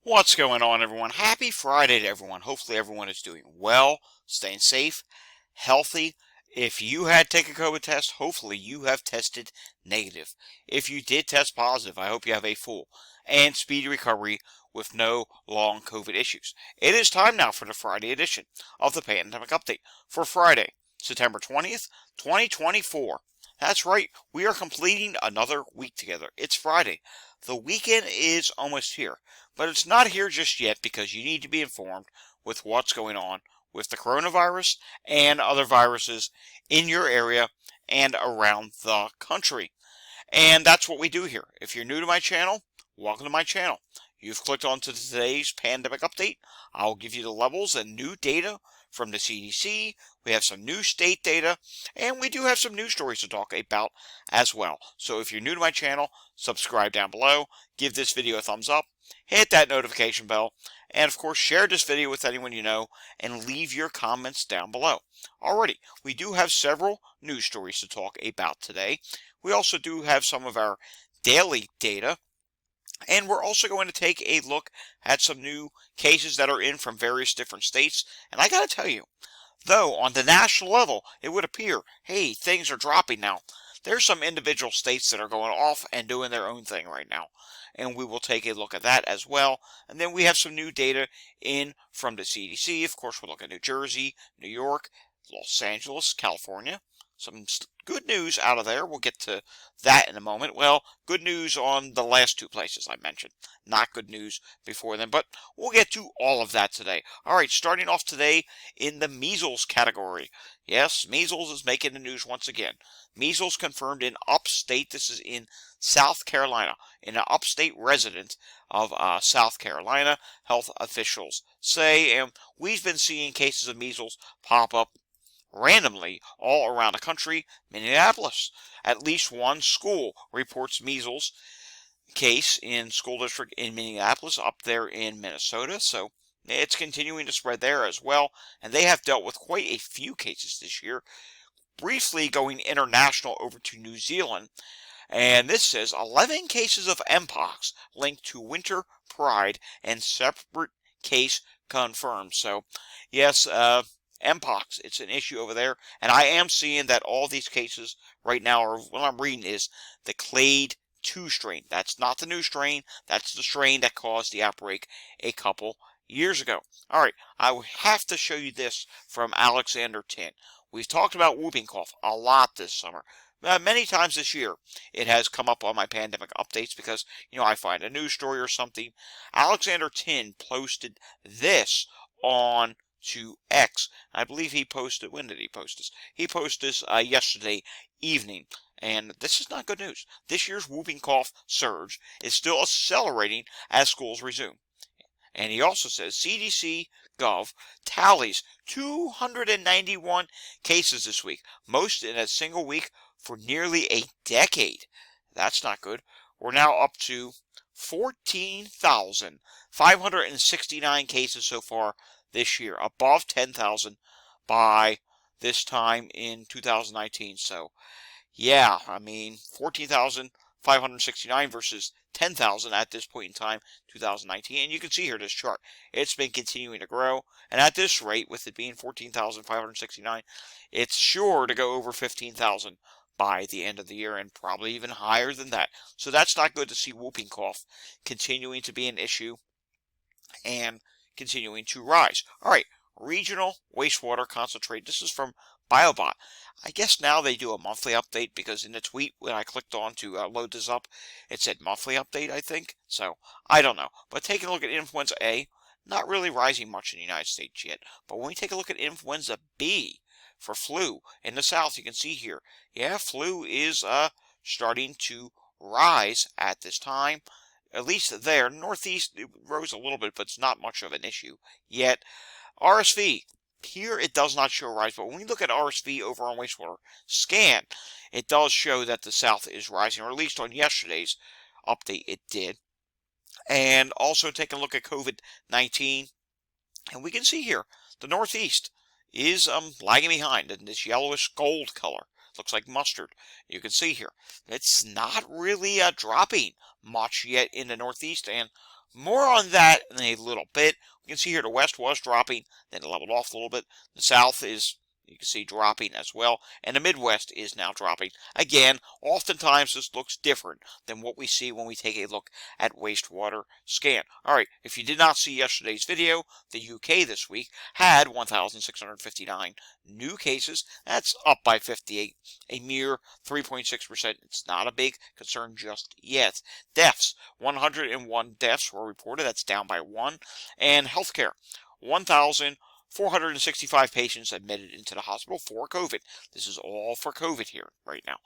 What's going on, everyone? Happy Friday to everyone. Hopefully everyone is doing well, staying safe, healthy. If you had to take a COVID test, hopefully you have tested negative. If you did test positive, I hope you have a full and speedy recovery with no long COVID issues. It is time now for the Friday edition of the Pandemic Update for Friday, September 20th, 2024. That's right, we are completing another week together. It's Friday. The weekend is almost here. But it's not here just yet because you need to be informed with what's going on with the coronavirus and other viruses in your area and around the country. And that's what we do here. If you're new to my channel, welcome to my channel. You've clicked on to today's pandemic update. I'll give you the levels and new data from the CDC. We have some new state data, and we do have some news stories to talk about as well. So if you're new to my channel, subscribe down below, give this video a thumbs up, hit that notification bell, and of course share this video with anyone you know, and leave your comments down below. Alrighty, we do have several news stories to talk about today. We also do have some of our daily data, and we're also going to take a look at some new cases that are in from various different states. And I gotta tell you, though on the national level, it would appear, hey, things are dropping now. There's some individual states that are going off and doing their own thing right now. And we will take a look at that as well. And then we have some new data in from the CDC. Of course, we'll look at New Jersey, New York, Los Angeles, California. Some good news out of there. We'll get to that in a moment. Well, good news on the last two places I mentioned. Not good news before then, but we'll get to all of that today. All right, starting off today in the measles category. Yes, measles is making the news once again. Measles confirmed in upstate. This is in South Carolina. In an upstate resident of South Carolina, health officials say, and we've been seeing cases of measles pop up randomly all around the country. Minneapolis, at least one school reports measles case in school district in Minneapolis, up there in Minnesota. So it's continuing to spread there as well. And they have dealt with quite a few cases this year. Briefly going international over to New Zealand. And this says 11 cases of mpox linked to winter pride and separate case confirmed. So yes, mpox, it's an issue over there, and I am seeing that all these cases right now, or what I'm reading, is the clade 2 strain. That's not the new strain. That's the strain that caused the outbreak a couple years ago. All right, I have to show you this from Alexander 10. We've talked about whooping cough a lot this summer. Many times this year, it has come up on my pandemic updates because, I find a news story or something. Alexander 10 posted this on to X. I believe he posted, when did he post this? He posted this yesterday evening. And this is not good news. This year's whooping cough surge is still accelerating as schools resume. And he also says CDC Gov tallies 291 cases this week, most in a single week for nearly a decade. That's not good. We're now up to 14,569 cases so far this year, above 10,000 by this time in 2019. So, yeah, 14,569 versus 10,000 at this point in time, 2019. And you can see here this chart. It's been continuing to grow. And at this rate, with it being 14,569, it's sure to go over 15,000 by the end of the year, and probably even higher than that. So that's not good to see whooping cough continuing to be an issue and continuing to rise. All right, regional wastewater concentrate. This is from BioBot. I guess now they do a monthly update because in the tweet when I clicked on to load this up, it said monthly update, I think. So I don't know. But taking a look at influenza A, not really rising much in the United States yet. But when we take a look at influenza B for flu in the South, you can see here, yeah, flu is starting to rise at this time. At least there. Northeast, it rose a little bit, but it's not much of an issue yet. RSV, here it does not show a rise, but when we look at RSV over on wastewater scan, it does show that the South is rising, or at least on yesterday's update it did. And also take a look at COVID-19, and we can see here, the Northeast is lagging behind in this yellowish gold color. Looks like mustard. You can see here, it's not really dropping much yet in the Northeast, and More on that in a little bit. We can see here the west was dropping, then it leveled off a little bit. The south is, you can see, dropping as well, and the Midwest is now dropping. Again, oftentimes this looks different than what we see when we take a look at wastewater scan. All right, if you did not see yesterday's video, the UK this week had 1,659 new cases. That's up by 58, a mere 3.6%. It's not a big concern just yet. Deaths, 101 deaths were reported. That's down by 1. And healthcare, 1,465 patients admitted into the hospital for COVID. This is all for COVID here right now.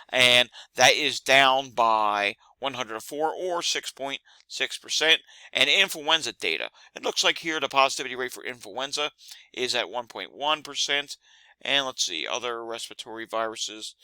And that is down by 104 or 6.6%. And influenza data, it looks like here the positivity rate for influenza is at 1.1%. And let's see, other respiratory viruses,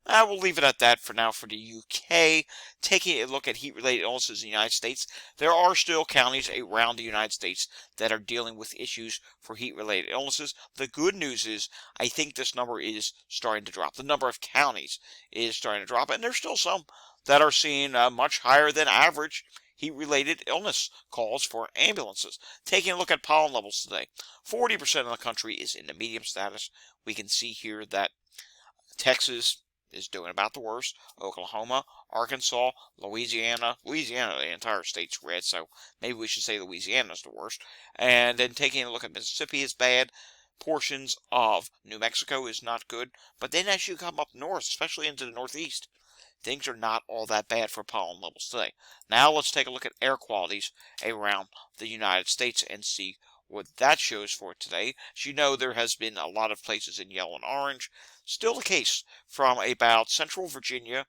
we'll leave it at that for now for the UK. Taking a look at heat-related illnesses in the United States, there are still counties around the United States that are dealing with issues for heat-related illnesses. The good news is I think this number is starting to drop. The number of counties is starting to drop, and there's still some that are seeing much higher than average heat-related illness calls for ambulances. Taking a look at pollen levels today, 40% of the country is in the medium status. We can see here that Texas is doing about the worst. Oklahoma, Arkansas, Louisiana, the entire state's red, so maybe we should say Louisiana's the worst. And then taking a look at Mississippi is bad. Portions of New Mexico is not good. But then as you come up north, especially into the northeast, things are not all that bad for pollen levels today. Now let's take a look at air qualities around the United States and see what that shows for today. As you know, there has been a lot of places in yellow and orange. Still the case from about central Virginia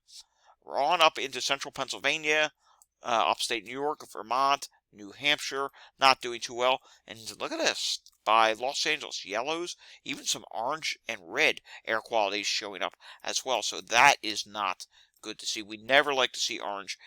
on up into central Pennsylvania, upstate New York, Vermont, New Hampshire, not doing too well. And look at this, by Los Angeles, yellows, even some orange and red air qualities showing up as well. So that is not good to see. We never like to see orange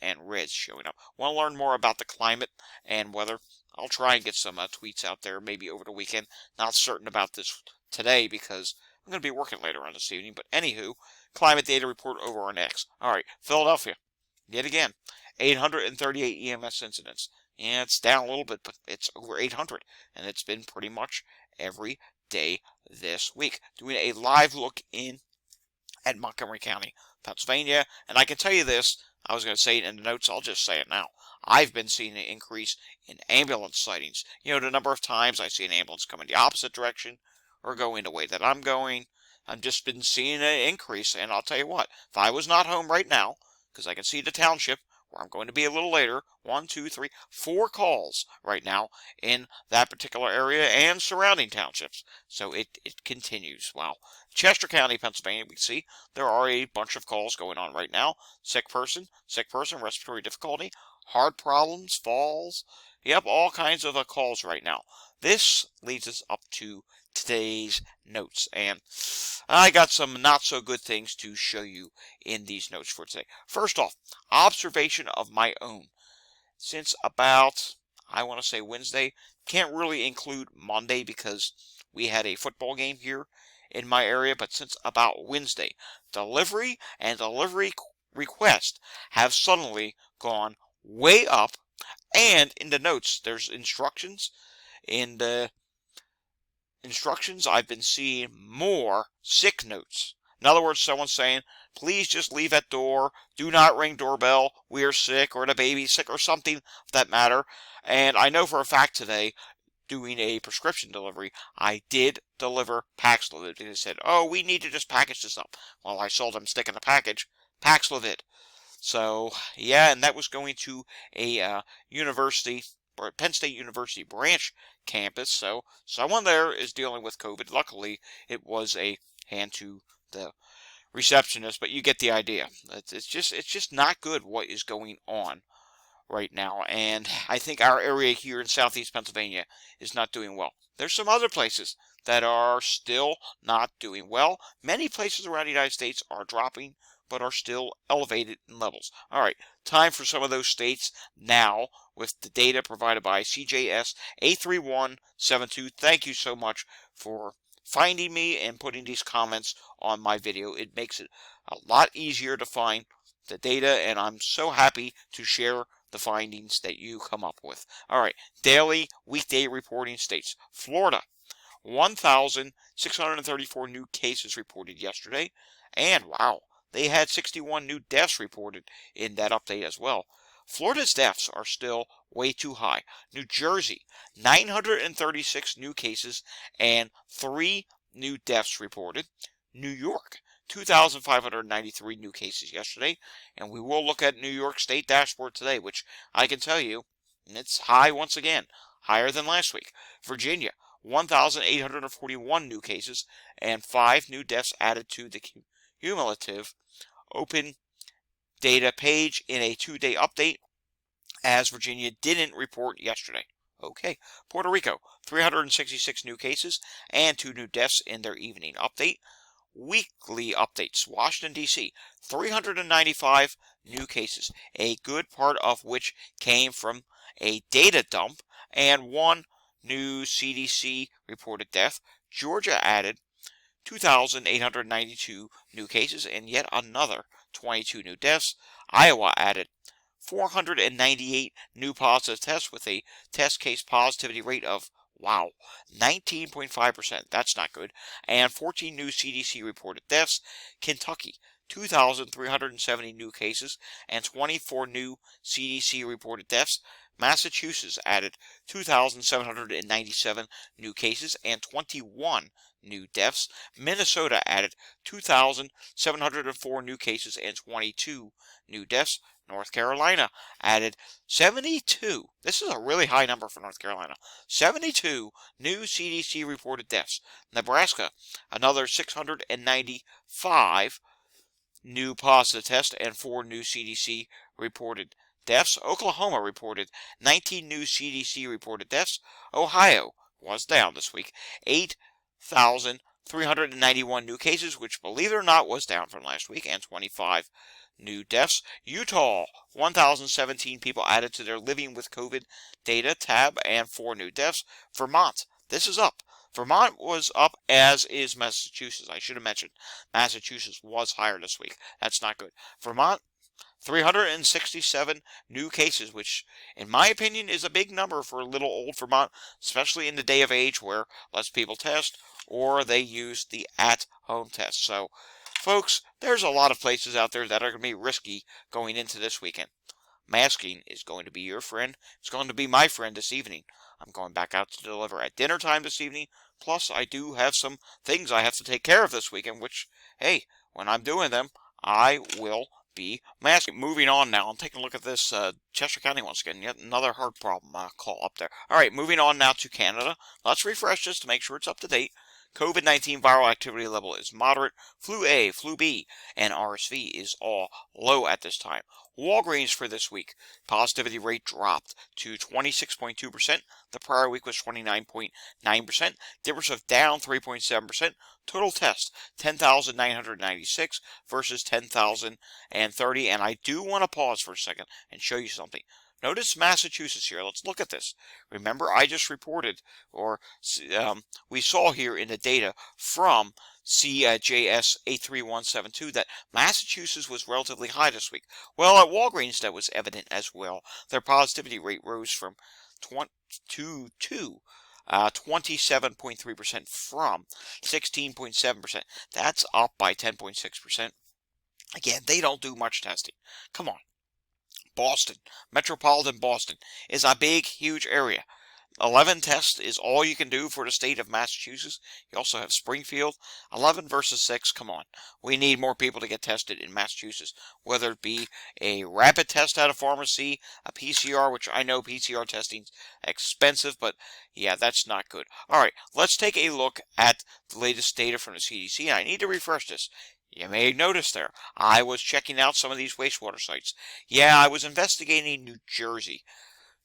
and reds showing up. Want to learn more about the climate and weather? I'll try and get some tweets out there maybe over the weekend. Not certain about this today because I'm going to be working later on this evening. But anywho, climate data report over on X. All right, Philadelphia, yet again, 838 EMS incidents. Yeah, it's down a little bit, but it's over 800. And it's been pretty much every day this week. Doing a live look in at Montgomery County, Pennsylvania. And I can tell you this, I was going to say it in the notes, I'll just say it now. I've been seeing an increase in ambulance sightings. You know, the number of times I see an ambulance come in the opposite direction or go in the way that I'm going. I've just been seeing an increase, and I'll tell you what, if I was not home right now, because I can see the township where I'm going to be a little later, 1, 2, 3, 4 calls right now in that particular area and surrounding townships. So it continues. Wow. Chester County, Pennsylvania, we see there are a bunch of calls going on right now. Sick person, respiratory difficulty, heart problems, falls. Yep, all kinds of calls right now. This leads us up to today's notes, and I got some not so good things to show you in these notes for today. First off, observation of my own. Since about, I want to say Wednesday, can't really include Monday because we had a football game here in my area, but since about Wednesday, delivery and delivery request have suddenly gone way up, and in the notes, there's instructions. In the instructions, I've been seeing more sick notes. In other words, someone saying, please just leave at door, do not ring doorbell, we are sick, or the baby's sick, or something of that matter. And I know for a fact today, doing a prescription delivery, I did deliver Paxlovid. They said, oh, we need to just package this up. Well, I saw them stick in the package, Paxlovid. So, yeah, and that was going to a university, or Penn State University branch campus. So someone there is dealing with COVID. Luckily, it was a hand to the receptionist, but you get the idea. It's just not good what is going on right now, and I think our area here in southeast Pennsylvania is not doing well. There's some other places that are still not doing well. Many places around the United States are dropping, but are still elevated in levels. All right, time for some of those states now with the data provided by CJS A3172. Thank you so much for finding me and putting these comments on my video. It makes it a lot easier to find the data, and I'm so happy to share the findings that you come up with. All right, daily, weekday reporting states. Florida, 1,634 new cases reported yesterday. And wow, they had 61 new deaths reported in that update as well. Florida's deaths are still way too high. New Jersey, 936 new cases and 3 new deaths reported. New York, 2,593 new cases yesterday. And we will look at New York State dashboard today, which I can tell you, it's high once again, higher than last week. Virginia, 1,841 new cases and 5 new deaths added to the cumulative open data page in a 2-day update, as Virginia didn't report yesterday. Okay, Puerto Rico, 366 new cases and 2 new deaths in their evening update. Weekly updates. Washington, D.C., 395 new cases, a good part of which came from a data dump, and 1 new CDC reported death. Georgia added 2,892 new cases and yet another 22 new deaths. Iowa added 498 new positive tests with a test case positivity rate of, wow, 19.5%. That's not good. And 14 new CDC reported deaths. Kentucky, 2,370 new cases and 24 new CDC reported deaths. Massachusetts added 2,797 new cases and 21 new deaths. Minnesota added 2,704 new cases and 22 new deaths. North Carolina added 72. This is a really high number for North Carolina. 72 new CDC reported deaths. Nebraska, another 695 new positive tests and 4 new CDC reported deaths. Oklahoma reported 19 new CDC reported deaths. Ohio was down this week. 8,391 new cases, which, believe it or not, was down from last week, and 25 new deaths. Utah, 1,017 people added to their living with COVID data tab and 4 new deaths. Vermont, this is up. Vermont was up, as is Massachusetts. I should have mentioned Massachusetts was higher this week. That's not good. Vermont, 367 new cases, which, in my opinion, is a big number for little old Vermont, especially in the day of age where less people test or they use the at-home test. So, folks, there's a lot of places out there that are going to be risky going into this weekend. Masking is going to be your friend. It's going to be my friend this evening. I'm going back out to deliver at dinner time this evening. Plus, I do have some things I have to take care of this weekend, which, hey, when I'm doing them, I will be masking. Moving on now, I'm taking a look at this Chester County once again. Yet another heart problem call up there. All right, moving on now to Canada. Let's refresh this to make sure it's up to date. COVID-19 viral activity level is moderate. Flu A, Flu B, and RSV is all low at this time. Walgreens for this week, positivity rate dropped to 26.2%. The prior week was 29.9%. Difference of down 3.7%. Total test, 10,996 versus 10,030. And I do want to pause for a second and show you something. Notice Massachusetts here. Let's look at this. Remember, I just reported, or we saw here in the data from CJS 83172 that Massachusetts was relatively high this week. Well, at Walgreens, that was evident as well. Their positivity rate rose from 27.3% from 16.7%. That's up by 10.6%. Again, they don't do much testing. Come on. Boston, metropolitan Boston, is a big, huge area. 11 tests is all you can do for the state of Massachusetts. You also have Springfield. 11 versus 6, come on. We need more people to get tested in Massachusetts, whether it be a rapid test at a pharmacy, a PCR, which I know PCR testing's expensive, but yeah, that's not good. All right, let's take a look at the latest data from the CDC, and I need to refresh this. You may notice there, I was checking out some of these wastewater sites. Yeah, I was investigating New Jersey.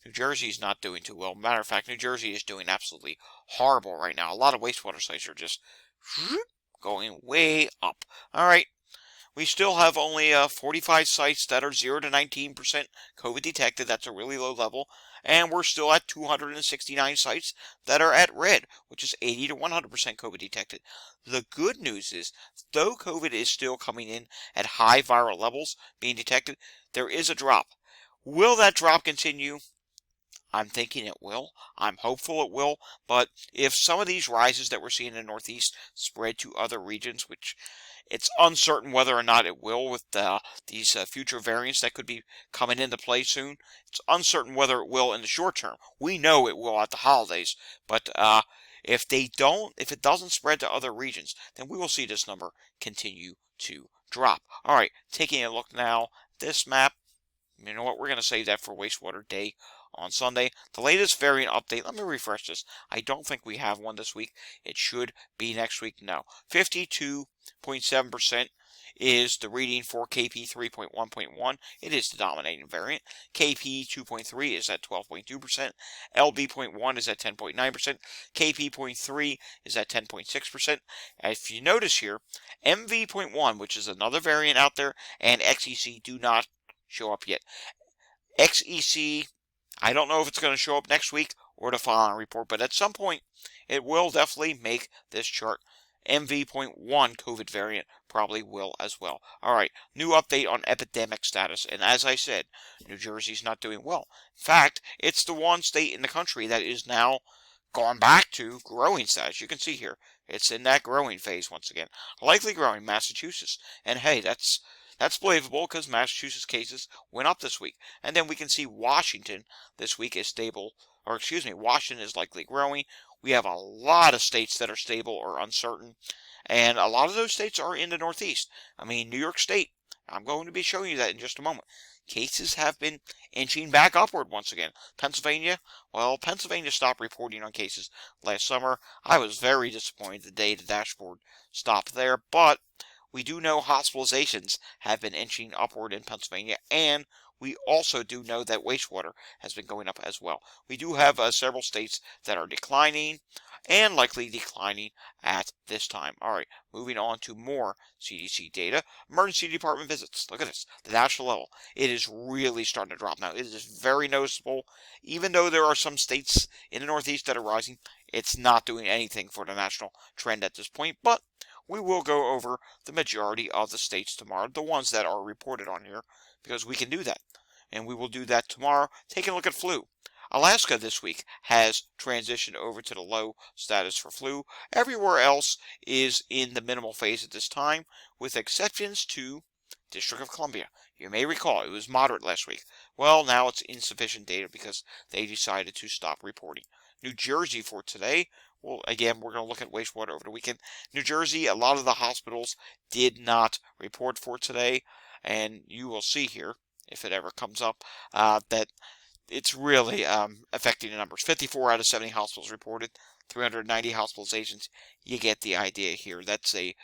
New Jersey's not doing too well. Matter of fact, New Jersey is doing absolutely horrible right now. A lot of wastewater sites are just going way up. All right, we still have only 45 sites that are 0 to 19% COVID detected. That's a really low level. And we're still at 269 sites that are at red, which is 80 to 100% COVID detected. The good news is, though COVID is still coming in at high viral levels being detected, there is a drop. Will that drop continue? I'm thinking it will. I'm hopeful it will. But if some of these rises that we're seeing in the Northeast spread to other regions, which it's uncertain whether or not it will with these future variants that could be coming into play soon. It's uncertain whether it will in the short term. We know it will at the holidays, but if it doesn't spread to other regions, then we will see this number continue to drop. All right, taking a look now, this map. You know what? We're going to save that for Wastewater Day on Sunday. The latest variant update. Let me refresh this. I don't think we have one this week. It should be next week. No. 52.7% is the reading for KP 3.1.1. It is the dominating variant. KP 2.3 is at 12.2%. LB.1 is at 10.9%. KP.3 is at 10.6%. If you notice here, MV.1, which is another variant out there, and XEC do not show up yet. XEC, I don't know if it's going to show up next week or the following report, but at some point it will definitely make this chart. MV.1 COVID variant probably will as well. All right, new update on epidemic status. And as I said, New Jersey's not doing well. In fact, it's the one state in the country that is now gone back to growing status. You can see here, it's in that growing phase once again. Likely growing, Massachusetts. And hey, that's believable because Massachusetts cases went up this week. And then we can see Washington this week is stable, or excuse me, Washington is likely growing. We have a lot of states that are stable or uncertain, and a lot of those states are in the Northeast. I mean, New York State, I'm going to be showing you that in just a moment. Cases have been inching back upward once again. Pennsylvania, well, Pennsylvania stopped reporting on cases last summer. I was very disappointed the day the dashboard stopped there, but we do know hospitalizations have been inching upward in Pennsylvania, and we also do know that wastewater has been going up as well. We do have several states that are declining and likely declining at this time. All right, moving on to more CDC data. Emergency department visits. Look at this, the national level. It is really starting to drop now. It is very noticeable. Even though there are some states in the Northeast that are rising, it's not doing anything for the national trend at this point, but we will go over the majority of the states tomorrow, the ones that are reported on here, because we can do that. And we will do that tomorrow. Taking a look at flu. Alaska this week has transitioned over to the low status for flu. Everywhere else is in the minimal phase at this time, with exceptions to District of Columbia. You may recall it was moderate last week. Well, now it's insufficient data because they decided to stop reporting. New Jersey for today. Well, again, we're going to look at wastewater over the weekend. New Jersey, a lot of the hospitals did not report for today, and you will see here, if it ever comes up, that it's really affecting the numbers. 54 out of 70 hospitals reported, 390 hospitalizations. You get the idea here. That's a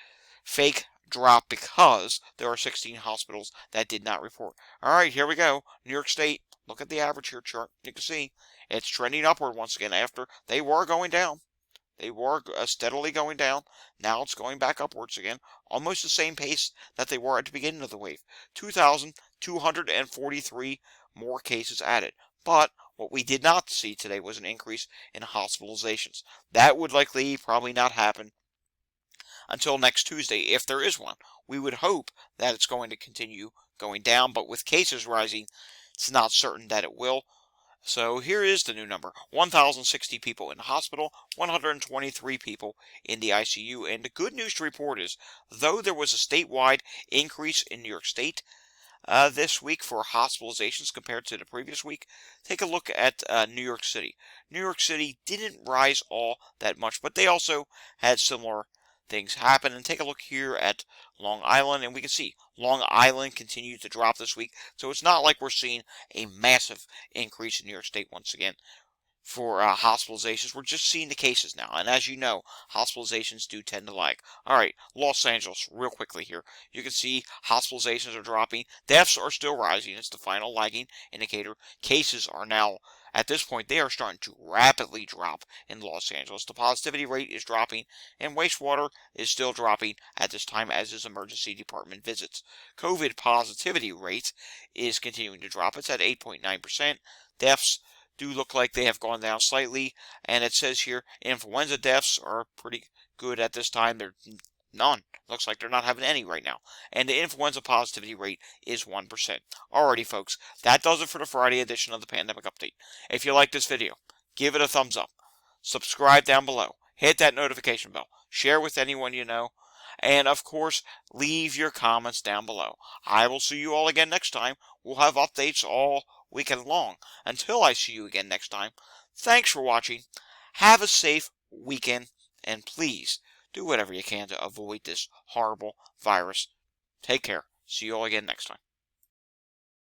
fake drop because there are 16 hospitals that did not report. All right, here we go. New York State, look at the average here chart. You can see it's trending upward once again after they were going down. They were steadily going down. Now it's going back upwards again. Almost the same pace that they were at the beginning of the wave. 2,243 more cases added. But what we did not see today was an increase in hospitalizations. That would likely probably not happen until next Tuesday, if there is one. We would hope that it's going to continue going down, but with cases rising, it's not certain that it will. So here is the new number. 1,060 people in the hospital, 123 people in the ICU. And the good news to report is, though there was a statewide increase in New York State this week for hospitalizations compared to the previous week, take a look at New York City. New York City didn't rise all that much, but they also had similar things happen. And take a look here at Long Island, and we can see Long Island continued to drop this week. So it's not like we're seeing a massive increase in New York State once again for hospitalizations. We're just seeing the cases now. And as you know, hospitalizations do tend to lag. All right, Los Angeles, real quickly here. You can see hospitalizations are dropping. Deaths are still rising. It's the final lagging indicator. Cases are now, at this point, they are starting to rapidly drop in Los Angeles. The positivity rate is dropping, and wastewater is still dropping at this time, as is emergency department visits. COVID positivity rate is continuing to drop. It's at 8.9%. Deaths do look like they have gone down slightly, and it says here influenza deaths are pretty good at this time. They're None. Looks like they're not having any right now. And the influenza positivity rate is 1%. Alrighty, folks. That does it for the Friday edition of the Pandemic Update. If you like this video, give it a thumbs up. Subscribe down below. Hit that notification bell. Share with anyone you know. And, of course, leave your comments down below. I will see you all again next time. We'll have updates all weekend long. Until I see you again next time, thanks for watching. Have a safe weekend. And please, do whatever you can to avoid this horrible virus. Take care. See you all again next time.